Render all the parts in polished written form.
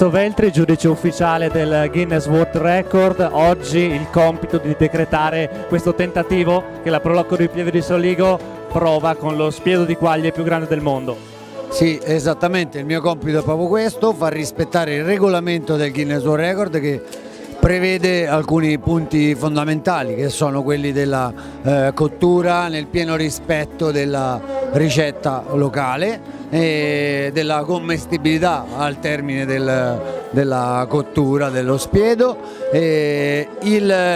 Enzo Veltri, giudice ufficiale del Guinness World Record, oggi il compito di decretare questo tentativo che la Prolocco di Pieve di Soligo prova con lo spiedo di quaglie più grande del mondo. Sì, esattamente, il mio compito è proprio questo, far rispettare il regolamento del Guinness World Record che prevede alcuni punti fondamentali che sono quelli della cottura nel pieno rispetto della ricetta locale e della commestibilità al termine della cottura dello spiedo.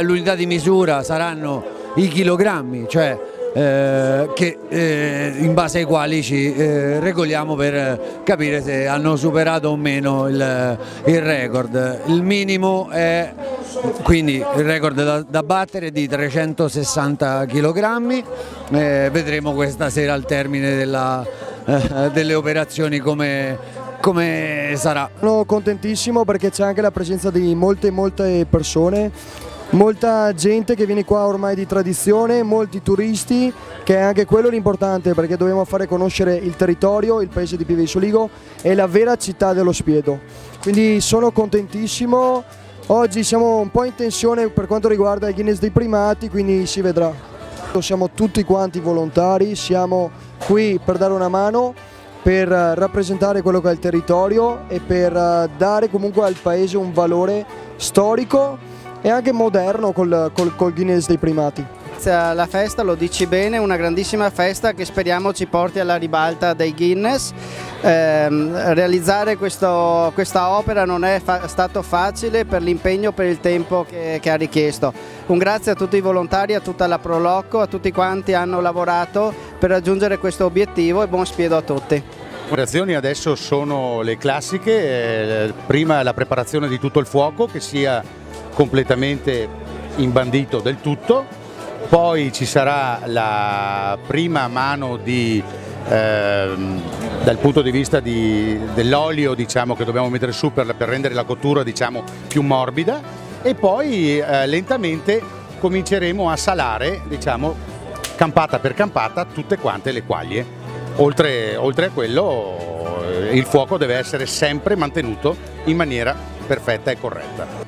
L'unità di misura saranno i chilogrammi, cioè in base ai quali ci regoliamo per capire se hanno superato o meno il record. Il minimo è quindi il record da battere di 360 kg. Vedremo questa sera al termine delle operazioni come sarà. Sono contentissimo perché c'è anche la presenza di molte persone. Molta gente che viene qua ormai di tradizione, molti turisti, che è anche quello l'importante perché dobbiamo fare conoscere il territorio, il paese di Pieve di Soligo e la vera città dello spiedo. Quindi sono contentissimo, oggi siamo un po' in tensione per quanto riguarda il Guinness dei primati, quindi si vedrà. Siamo tutti quanti volontari, siamo qui per dare una mano, per rappresentare quello che è il territorio e per dare comunque al paese un valore storico e anche moderno col Guinness dei primati. La festa, lo dici bene, una grandissima festa che speriamo ci porti alla ribalta dei Guinness. Realizzare questa opera non è stato facile per l'impegno, per il tempo che ha richiesto. Un grazie a tutti i volontari, a tutta la Prolocco, a tutti quanti hanno lavorato per raggiungere questo obiettivo e buon spiedo a tutti. Le operazioni adesso sono le classiche, prima la preparazione di tutto il fuoco che sia completamente imbandito del tutto, poi ci sarà la prima mano dal punto di vista dell'olio, diciamo, che dobbiamo mettere su per rendere la cottura, diciamo, più morbida, e poi lentamente cominceremo a salare, diciamo, campata per campata tutte quante le quaglie. Oltre a quello il fuoco deve essere sempre mantenuto in maniera perfetta e corretta.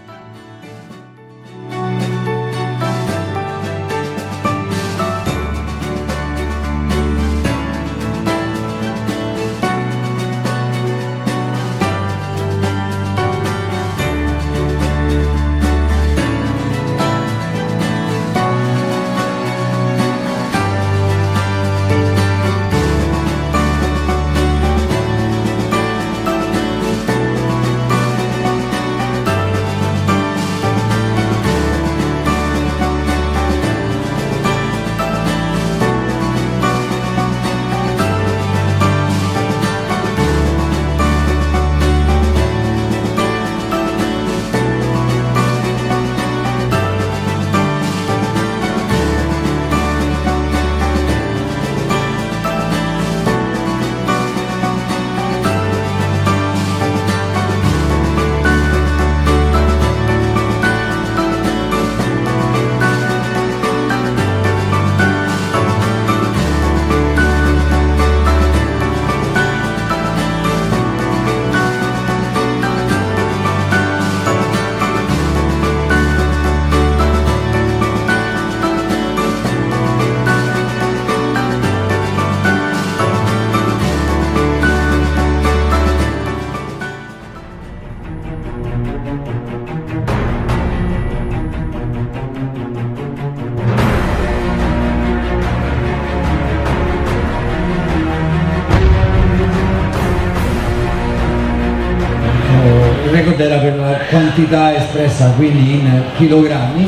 Il record era per la quantità espressa, quindi in chilogrammi,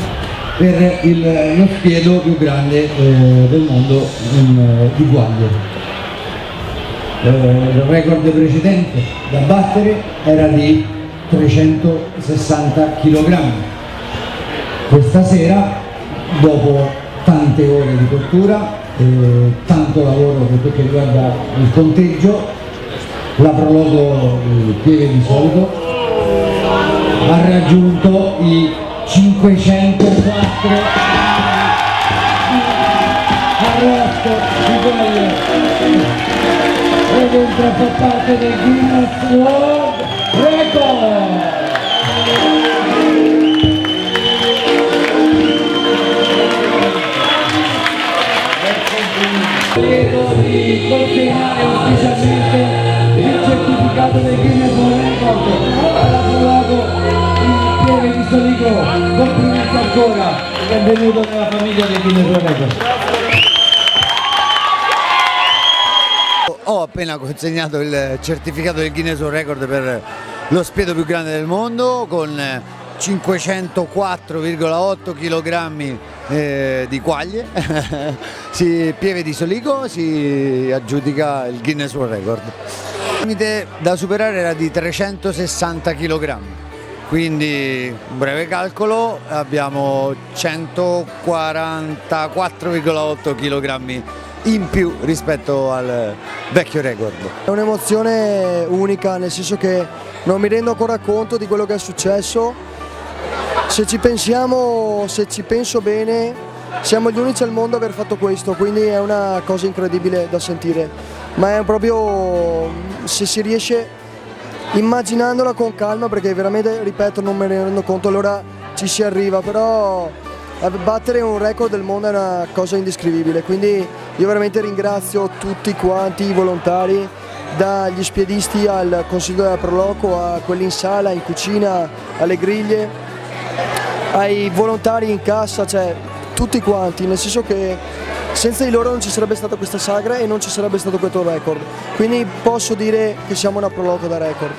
per lo spiedo più grande del mondo di quaglie. Il record precedente da battere era di 360 kg. Questa sera, dopo tante ore di cottura e tanto lavoro per quel che riguarda il conteggio, la Prolocco Pieve di Soligo ha raggiunto i 504 arrosto di quaglie ed entra a far parte del Guinness World Record. tempo! Chiedo di consegnare ufficialmente il certificato del Guinness World Record alla prologo in Pieve di Soligo. Complimenti ancora, benvenuto nella famiglia del Guinness World Record. Ho appena consegnato il certificato del Guinness World Record per lo spiedo più grande del mondo con 504,8 kg di quaglie. Pieve di Soligo si aggiudica il Guinness World Record. Il limite da superare era di 360 kg, quindi un breve calcolo, abbiamo 144,8 kg in più rispetto al vecchio record. È un'emozione unica, nel senso che non mi rendo ancora conto di quello che è successo. Se ci pensiamo, se ci penso bene, siamo gli unici al mondo ad aver fatto questo, quindi è una cosa incredibile da sentire, ma è proprio, se si riesce, immaginandola con calma, perché veramente, ripeto, non me ne rendo conto, allora ci si arriva, però battere un record del mondo è una cosa indescrivibile, quindi io veramente ringrazio tutti quanti i volontari, dagli spiedisti al consiglio della Proloco, a quelli in sala, in cucina, alle griglie, ai volontari in cassa, cioè tutti quanti, nel senso che senza di loro non ci sarebbe stata questa sagra e non ci sarebbe stato questo record, quindi posso dire che siamo una Proloco da record.